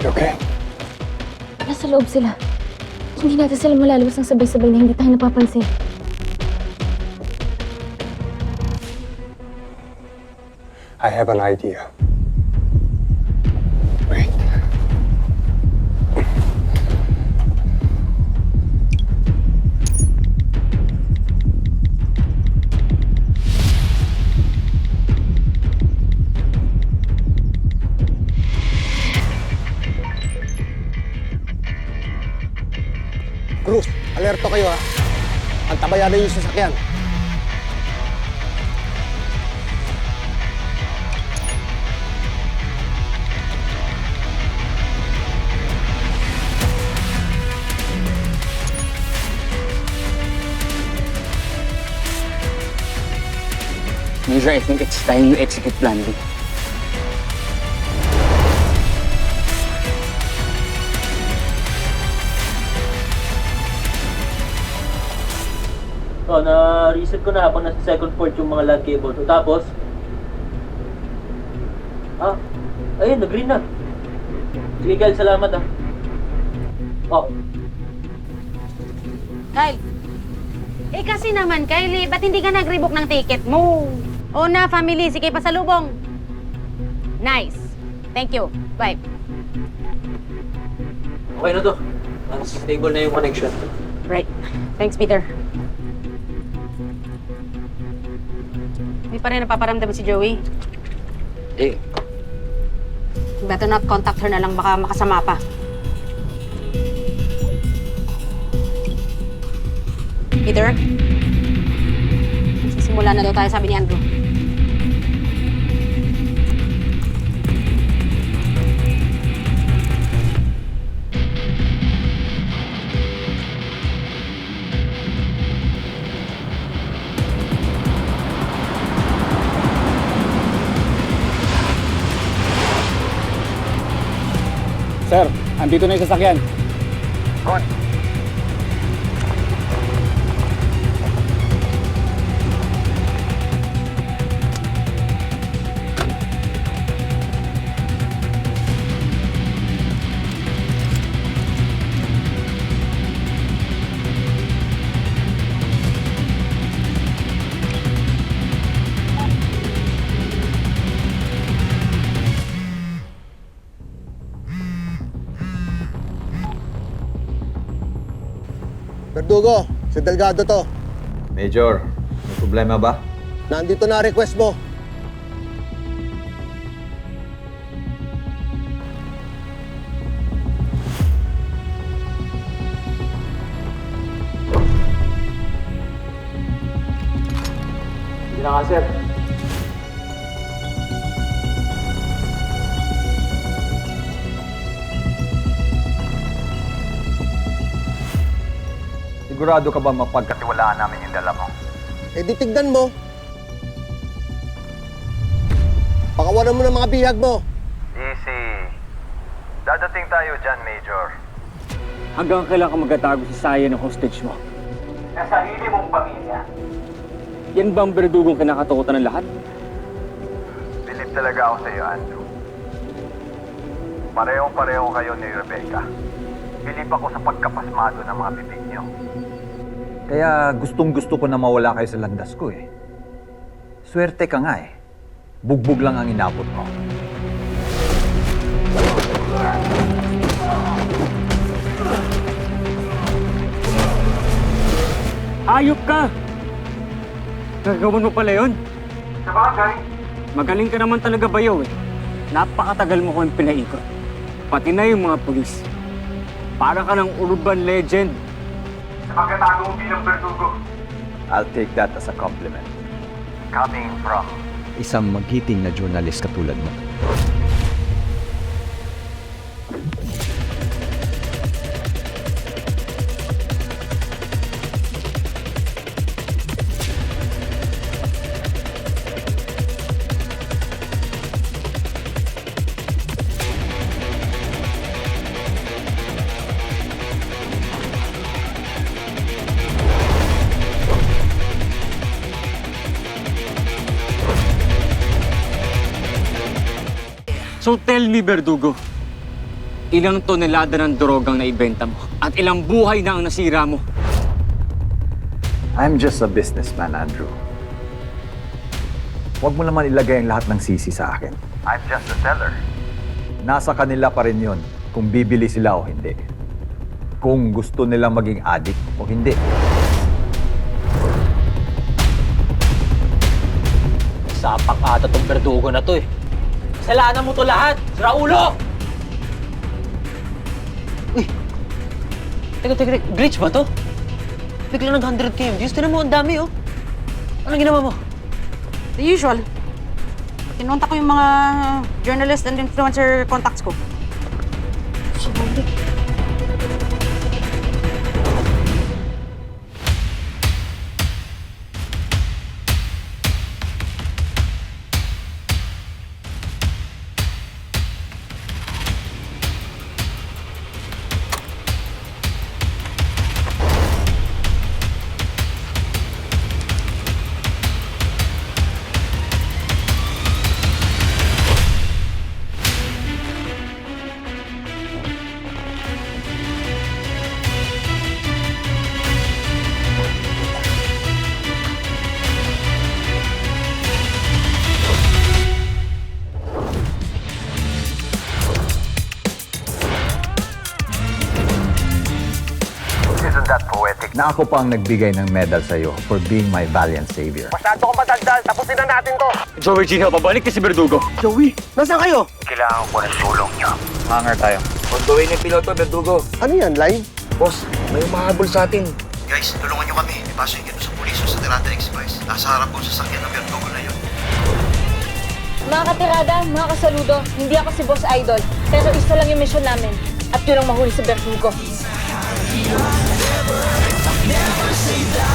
You okay? Nasa loob sila. Hindi natin sila malalabas ng sabay-sabay na hindi tayo napapansin. I have an idea. Wait. Cruz, alerto kayo ha. Antabayan na yung sasakyan. Major, I think it's time you execute Plan B. Na-reset ko na habang nasa second port yung mga LAN cable. So, tapos, ayun, nag-green na. Sige, Kyle, salamat Oh, Kyle, kasi naman, Kyle, ba't hindi ka nag-rebook ng ticket mo? O na, family, sige, pasalubong. Nice. Thank you. Bye. okay na to. Stable na yung connection. Right. Thanks, Peter. Hindi pa rin napaparamdam si Joey. Better not contact her na lang, baka makasama pa. Peter? Sisimula na daw tayo, sabi ni Andrew. Sir, andito na yung sasakyan. Verdugo, si Delgado to. Major, may problema ba? Nandito na request mo. Hindi na nga, sir. Sigurado ka ba mapagkatiwalaan namin yung dala mo? Eh di tignan mo. Pakawalan mo ng mga bihag mo. Easy. Dadating tayo dyan, Major. Hanggang kailan ka magtatago sa saya ng hostage mo? Sa sarili mong pamilya. Yan ba ang berdugong kinakatakutan ng lahat? Bilib talaga ako sa iyo, Andrew. Parehong-pareho kayo ni Rebecca. Bilib ako sa pagkapasmado ng mga bibig niyo. Kaya gustong-gusto ko na mawala kayo sa landas ko eh. Swerte ka nga eh. Bugbog lang ang inabot mo. Hayop ka! Gagawin mo pala yun? Sabagay. Magaling ka naman talaga bayaw eh. Napakatagal mo ko yung pinaikot. Pati na yung mga pulis. Para ka ng urban legend. Sa pagkatago mo bilang berdugo. I'll take that as a compliment. Coming from isang magiting na journalist katulad mo. So tell me, Verdugo, Ilang tonelada ng drogang naibenta mo at ilang buhay na ang nasira mo. I'm just a businessman, Andrew. Huwag mo naman ilagay ang lahat ng sisi sa akin. I'm just a seller. Nasa kanila pa rin yun kung bibili sila o hindi. Kung gusto nila maging addict o hindi. Sapak ata tong berdugo na to eh. Kasalanan mo to lahat, sira ulo! Uy! Teka, glitch ba to? Bigla nag 100k yung views. Tinan mo, ang dami oh. Anong ginawa mo? The usual. Kinontak ko yung mga journalist and influencer contacts ko. Isn't that poetic? Na ako pa ang nagbigay ng medal sa'yo for being my valiant savior. Masyado kang madaldal. Tapusin na natin to. Joey Gino, pabalik ka si Berdugo. Joey, nasaan kayo? Kailangan ko ng tulong niyo. Hangar tayo. On the way ni Piloto, Berdugo. Ano yan, live? Boss, may umahabol sa atin. Guys, tulungan nyo kami. Ipasok yung sa puliso sa Tirada Express. Nasa harap ko sa sakyan ng Bertugo na yun. Mga katirada, mga kasaludo, hindi ako si Boss Idol. Pero isa lang yung mission namin. At yun ang mahuli si Bertugo. Never say that.